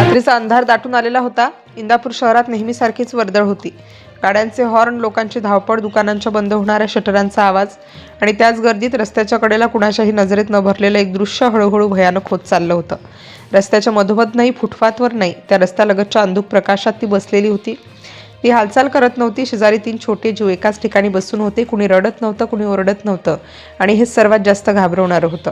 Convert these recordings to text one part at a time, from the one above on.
रात्रीचा अंधार दाटून आलेला होता. इंदापूर शहरात नेहमीसारखीच वर्दळ होती. गाड्यांचे हॉर्न, लोकांची धावपळ, दुकानांच्या बंद होणाऱ्या शटरांचा आवाज आणि त्याच गर्दीत रस्त्याच्या कडेला कुणाच्याही नजरेत न भरलेलं एक दृश्य हळूहळू भयानक होत चाललं होतं. रस्त्याच्या मधोमध नाही, फुटपाथवर नाही, त्या रस्त्यालगतच्या अंधुक प्रकाशात ती बसलेली होती. ती हालचाल करत नव्हती. शेजारी 3 छोटे जीव एकाच ठिकाणी बसून होते. कुणी रडत नव्हतं, कुणी ओरडत नव्हतं आणि हे सर्वात जास्त घाबरवणारं होतं.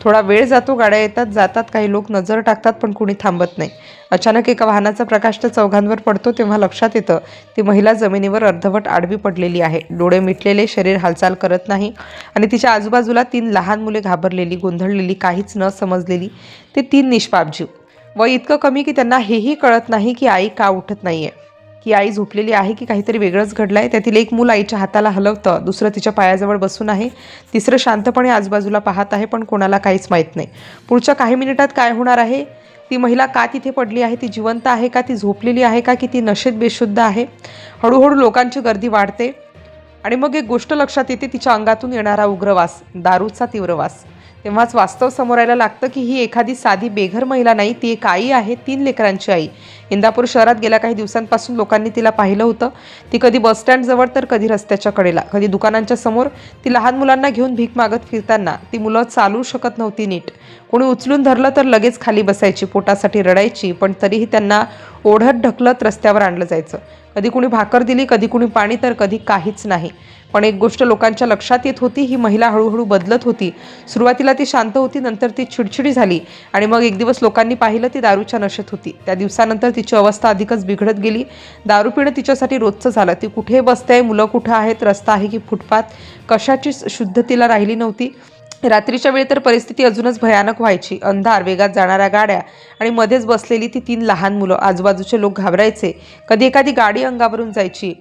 थोडा वेळ जातो, गाड्या येतात जातात, काही लोक नजर टाकतात, पण कुणी थांबत नाही. अचानक एका वाहनाचा प्रकाश त्या चौघांवर पडतो. तेव्हा लक्षात येतं ती महिला जमिनीवर अर्धवट आडवी पडलेली आहे. डोळे मिटलेले, शरीर हालचाल करत नाही आणि तिच्या आजूबाजूला 3 लहान मुले, घाबरलेली, गोंधळलेली, काहीच न समजलेली. ते 3 निष्पाप जीव. वय इतकं कमी की त्यांना हेही कळत नाही की आई का उठत नाहीये, की आई झोपलेली आहे, की काहीतरी वेगळंच घडलंय. त्यातील एक मूल आईच्या हाताला हलवतं, दुसरं तिच्या पायाजवळ बसून आहे, तिसरं शांतपणे आजूबाजूला पाहत आहे, पण कोणाला काहीच माहीत नाही पुढच्या काही मिनिटात काय होणार आहे. ती महिला का तिथे पडली आहे? ती जिवंत आहे का? ती झोपलेली आहे का? की ती नशेत बेशुद्ध आहे? हळूहळू लोकांची गर्दी वाढते आणि मग एक गोष्ट लक्षात येते, तिच्या अंगातून येणारा उग्रवास, दारूचा तीव्र वास. तेव्हाच वास्तव समोर यायला लागतं की ही एखादी साधी बेघर महिला नाही, ती एक आई आहे, 3 लेकरांची आई. इंदापूर शहरात गेल्या काही दिवसांपासून लोकांनी तिला पाहिलं होतं. ती कधी बसस्टँडजवळ तर कधी रस्त्याच्या कडेला, कधी दुकानांच्या समोर. ती लहान मुलांना घेऊन भीक मागत फिरताना. ती मुलं चालू शकत नव्हती नीट. कोणी उचलून धरलं तर लगेच खाली बसायची, पोटासाठी रडायची, पण तरीही त्यांना ओढत ढकलत रस्त्यावर आणलं जायचं. कधी कुणी भाकर दिली, कधी कुणी पाणी, तर कधी काहीच नाही. पण एक गोष्ट लोकांच्या लक्षात येत होती, ही महिला हळूहळू बदलत होती. सुरुवातीला ती शांत होती, नंतर ती चिडचिडी झाली आणि मग एक दिवस लोकांनी पाहिलं ती दारूच्या नशेत होती. त्या दिवसानंतर तिची अवस्था अधिकच बिघडत गेली. दारू पिणं तिच्यासाठी रोजचं झालं. ती कुठे बसते, मुलं कुठं आहेत, रस्ता आहे की फुटपाथ, कशाची शुद्धतेला राहिली नव्हती. रात्रीच्या वेळी तर परिस्थिती अजूनच भयानक व्हायची. अंधार, वेगात जाणाऱ्या गाड्या आणि मध्येच बसलेली ती 3 लहान मुलं. आजूबाजूचे लोक घाबरायचे. कधी एखादी गाडी अंगावरून जायची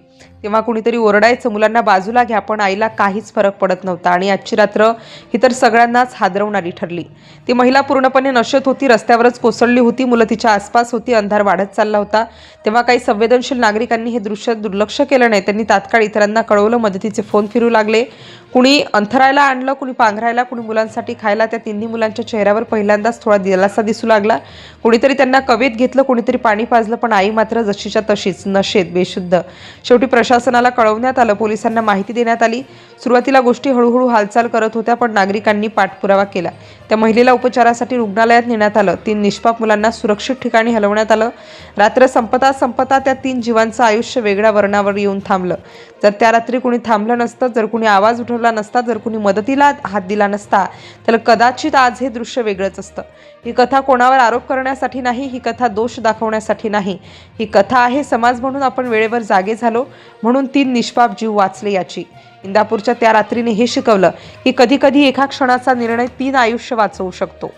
तेव्हा कुणीतरी ओरडायचं, मुलांना बाजूला घ्या, पण आईला काहीच फरक पडत नव्हता. आणि आजची रात्र ही तर सगळ्यांनाच हादरवणारी ठरली. ती महिला पूर्णपणे नशेत होती, रस्त्यावरच कोसळली होती. मुलं तिच्या आसपास होती. अंधार वाढत चालला होता. तेव्हा काही संवेदनशील नागरिकांनी हे दृश्य दुर्लक्ष केलं नाही. त्यांनी तात्काळ इतरांना कळवलं. मदतीचे फोन फिरू लागले. कुणी अंथरायला आणलं, कुणी पांघरायला, कुणी मुलांसाठी खायला. त्या 3 मुलांच्या चेहऱ्यावर पहिल्यांदाच थोडा दिलासा दिसू लागला. कुणीतरी त्यांना कवेत घेतलं, कुणीतरी पाणी पाजलं, पण आई मात्र जशीच्या तशीच, नशेत, बेशुद्ध. शेवटी प्रशासनाला कळवण्यात आलं, पोलिसांना माहिती देण्यात आली. सुरुवातीला गोष्टी हळूहळू हालचाल करत होत्या, पण नागरिकांनी पाठपुरावा केला. त्या महिलेला उपचारासाठी रुग्णालयात नेण्यात आलं. 3 निष्पाप मुलांना सुरक्षित ठिकाणी हलवण्यात आलं. रात्र संपता संपता त्या 3 जीवांचं आयुष्य वेगळ्या वळणावर येऊन थांबलं. जर त्या रात्री कुणी थांबलं नसतं, जर कुणी आवाज उठवला नसता, जर कुणी मदतीला हात दिला नसता, तर कदाचित आज हे दृश्य वेगळंच असतं. ही कथा कोणावर आरोप करण्यासाठी नाही, ही कथा दोष दाखवण्यासाठी नाही. ही कथा आहे समाज म्हणून आपण वेळेवर जागे झालो, म्हणून 3 निष्पाप जीव वाचले याची. इंदापूरच्या त्या रात्रीने हे शिकवलं की कधी कधी एका क्षणाचा निर्णय 3 आयुष्य वाचवू शकतो.